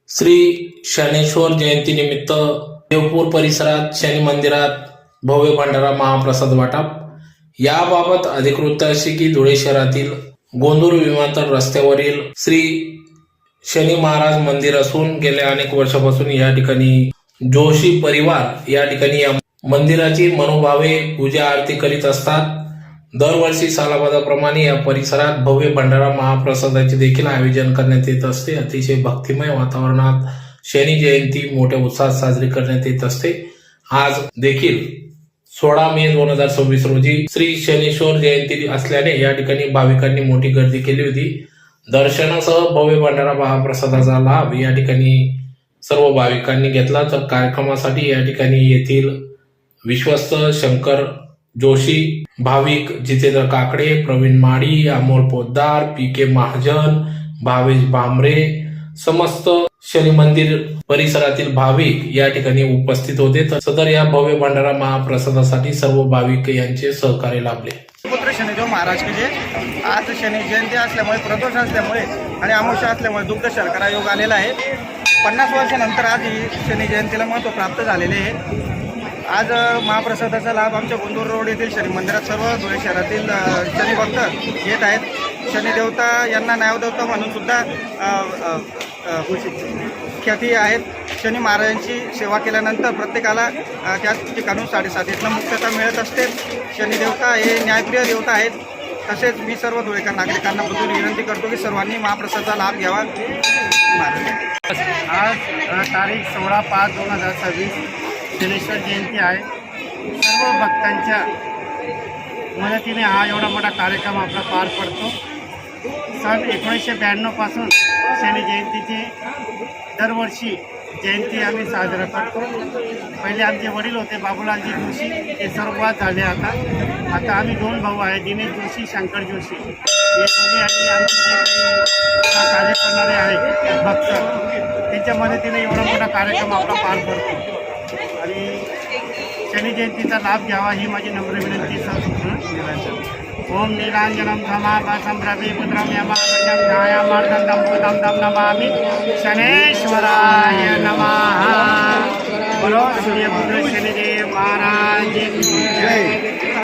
श्री शनेश्वर जयंतीनिमित्त देवपूर परिसरात शनी मंदिरात भव्य भंडारा महाप्रसाद वाटप। याबाबत अधिकृत अशी की धुळे शहरातील गोंदूर विमानतळ रस्त्यावरील श्री शनी महाराज मंदिर असून गेल्या अनेक वर्षापासून या ठिकाणी जोशी परिवार या ठिकाणी या मंदिराची मनोभावे पूजा आरती करीत असतात। दरवर्षी सालाबादाप्रमाणे या परिसरात भव्य भंडारा महाप्रसादाचे देखील आयोजन करण्यात येत असते। अतिशय भक्तिमय वातावरणात शनी जयंती मोठ्या उत्साहात साजरी करण्यात येत असते। आज देखील 16 मे 2026 रोजी श्री शनेश्वर जयंती असल्याने या ठिकाणी भाविकांनी मोठी गर्दी केली होती। दर्शनासह भव्य भंडारा महाप्रसादाचा लाभ या ठिकाणी सर्व भाविकांनी घेतला। तर कार्यक्रमासाठी या ठिकाणी येथील विश्वस्त शंकर जोशी, भाविक जितेंद्र काकडे, प्रवीण माडी, अमोल पोद्दार, पी.के. महाजन, भावेश भामरे, समस्त शनी मंदिर परिसरातील भाविक या ठिकाणी उपस्थित होते। तर सदर या भव्य भंडारा महाप्रसादासाठी सर्व भाविक यांचे सहकार्य लाभले। पुत्र शनिदेव महाराज की जे आज शनी जयंती असल्यामुळे, प्रदोष असल्यामुळे आणि अमावस्या असल्यामुळे दुग्ध शर्करा योग आलेला आहे। 50 वर्षानंतर आज ही शनी जयंतीला महत्त्व प्राप्त झालेले आहे। आज महाप्रसादाचा लाभ आमच्या गोंदूर रोड येथील शनी मंदिरात सर्व धुळे शहरातील शनी भक्त घेत आहेत। शनिदेवता यांना न्यायदेवता म्हणून सुद्धा ख्याती आहेत। शनी महाराजांची सेवा केल्यानंतर प्रत्येकाला त्या ठिकाणून 7.5 मुक्तता मिळत असते। शनिदेवता हे न्यायप्रिय देवता आहेत। तसेच मी सर्व धुळेकर नागरिकांना विनंती करतो की सर्वांनी महाप्रसादाचा लाभ घ्यावा। आज तारीख 16/5/2026 शनेश्वर जयंती आहे। सर्व भक्तांच्या मदतीने हा एवढा मोठा कार्यक्रम आपला पार पडतो। सन 1992 पासून शनी जयंतीची दरवर्षी जयंती आम्ही साजरा करतो। पहिले आमचे वडील होते बाबूलालजी जोशी, ते सर्वात झाले आता आम्ही 2 भाऊ आहे, दिनेश जोशी, शंकर जोशी। हे दोन्ही आणि आमचे जे काही कार्य करणारे आहेत भक्त, त्यांच्या मदतीने एवढा मोठा कार्यक्रम आपला पार पडतो। आणि शनी जयंतीचा लाभ घ्यावा ही माझी नम्र विनंती ओम नीलांजनम समाभासम रविपुत्रम यमागंडम ध्यायामार्दंडम भूतं दम नमामि शनेश्वराय नमः। बोलो सूर्यपुत्र शनिदेव महाराज की जय।